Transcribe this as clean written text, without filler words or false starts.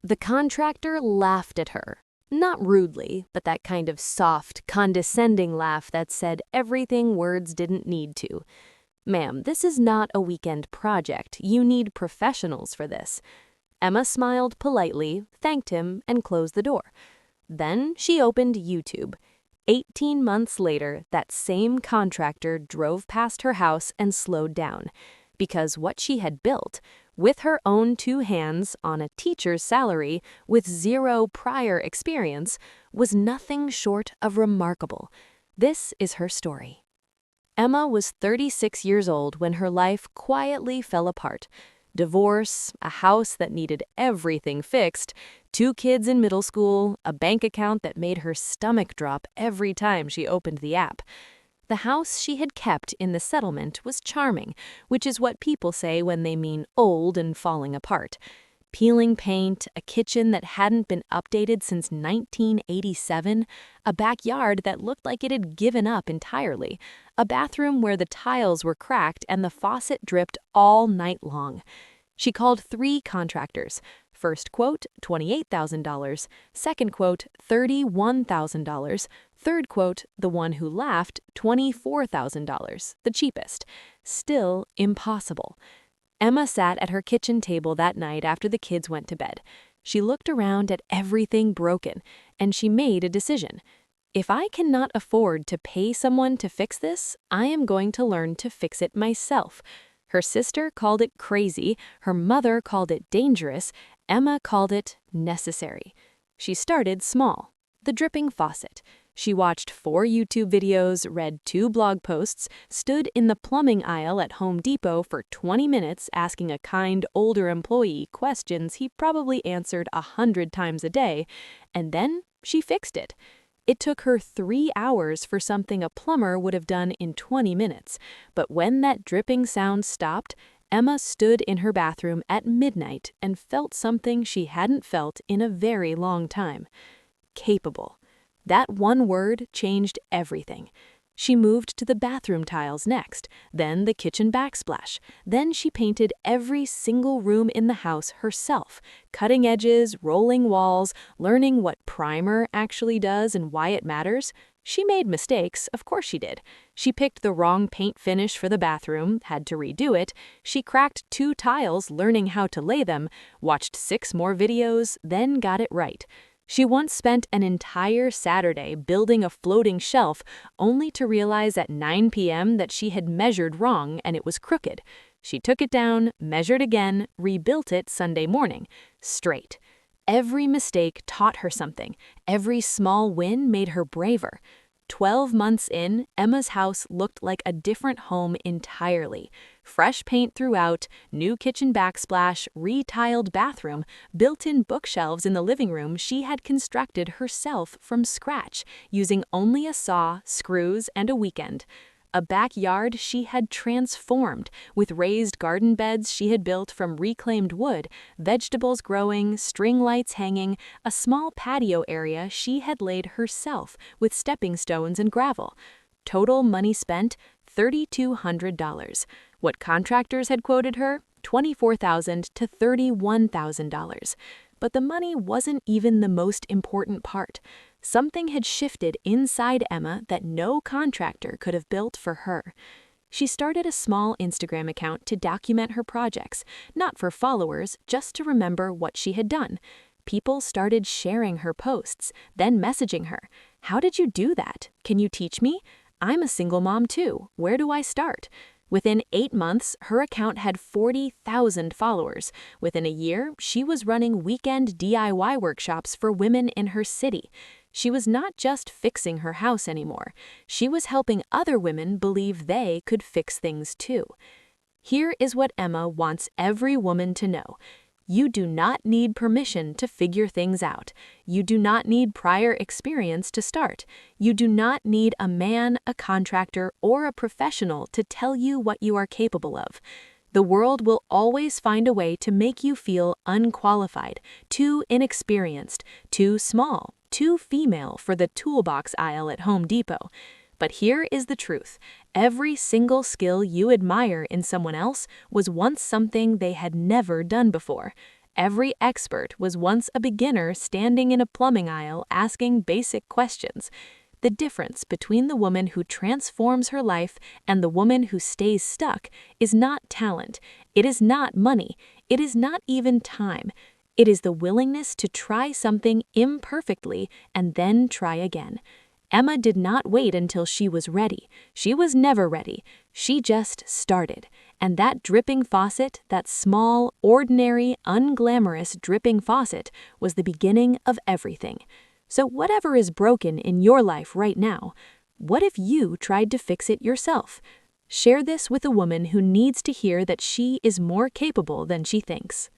The contractor laughed at her. Not rudely, but that kind of soft, condescending laugh that said everything words didn't need to. "Ma'am, this is not a weekend project. You need professionals for this." Emma smiled politely, thanked him, and closed the door. Then she opened YouTube. 18 months later, that same contractor drove past her house and slowed down, because what she had built, with her own 2 hands, on a teacher's salary, with 0 prior experience, was nothing short of remarkable. This is her story. Emma was 36 years old when her life quietly fell apart. Divorce, a house that needed everything fixed, 2 kids in middle school, a bank account that made her stomach drop every time she opened the app. The house she had kept in the settlement was charming, which is what people say when they mean old and falling apart. Peeling paint, a kitchen that hadn't been updated since 1987, a backyard that looked like it had given up entirely, a bathroom where the tiles were cracked and the faucet dripped all night long. She called 3 contractors. First quote, $28,000. Second quote, $31,000. Third quote, the one who laughed, $24,000, the cheapest. Still impossible. Emma sat at her kitchen table that night after the kids went to bed. She looked around at everything broken, and she made a decision. If I cannot afford to pay someone to fix this, I am going to learn to fix it myself. Her sister called it crazy, her mother called it dangerous, Emma called it necessary. She started small. The dripping faucet. She watched 4 YouTube videos, read 2 blog posts, stood in the plumbing aisle at Home Depot for 20 minutes asking a kind, older employee questions he probably answered 100 times a day, and then she fixed it. It took her 3 hours for something a plumber would have done in 20 minutes, but when that dripping sound stopped, Emma stood in her bathroom at midnight and felt something she hadn't felt in a very long time. Capable. That one word changed everything. She moved to the bathroom tiles next, then the kitchen backsplash. Then she painted every single room in the house herself, cutting edges, rolling walls, learning what primer actually does and why it matters. She made mistakes, of course she did. She picked the wrong paint finish for the bathroom, had to redo it. She cracked 2 tiles learning how to lay them, watched 6 more videos, then got it right. She once spent an entire Saturday building a floating shelf, only to realize at 9 p.m. that she had measured wrong and it was crooked. She took it down, measured again, rebuilt it Sunday morning. Straight. Every mistake taught her something. Every small win made her braver. 12 months in, Emma's house looked like a different home entirely. Fresh paint throughout, new kitchen backsplash, retiled bathroom, built-in bookshelves in the living room she had constructed herself from scratch, using only a saw, screws, and a weekend. A backyard she had transformed, with raised garden beds she had built from reclaimed wood, vegetables growing, string lights hanging, a small patio area she had laid herself with stepping stones and gravel. Total money spent, $3,200. What contractors had quoted her, $24,000 to $31,000. But the money wasn't even the most important part. Something had shifted inside Emma that no contractor could have built for her. She started a small Instagram account to document her projects, not for followers, just to remember what she had done. People started sharing her posts, then messaging her. "How did you do that? Can you teach me? I'm a single mom too. Where do I start?" Within 8 months, her account had 40,000 followers. Within a year, she was running weekend DIY workshops for women in her city. She was not just fixing her house anymore. She was helping other women believe they could fix things too. Here is what Emma wants every woman to know. You do not need permission to figure things out. You do not need prior experience to start. You do not need a man, a contractor, or a professional to tell you what you are capable of. The world will always find a way to make you feel unqualified, too inexperienced, too small, too female for the toolbox aisle at Home Depot. But here is the truth. Every single skill you admire in someone else was once something they had never done before. Every expert was once a beginner standing in a plumbing aisle asking basic questions. The difference between the woman who transforms her life and the woman who stays stuck is not talent, it is not money, it is not even time. It is the willingness to try something imperfectly and then try again. Emma did not wait until she was ready. She was never ready. She just started. And that dripping faucet, that small, ordinary, unglamorous dripping faucet, was the beginning of everything. So whatever is broken in your life right now, what if you tried to fix it yourself? Share this with a woman who needs to hear that she is more capable than she thinks.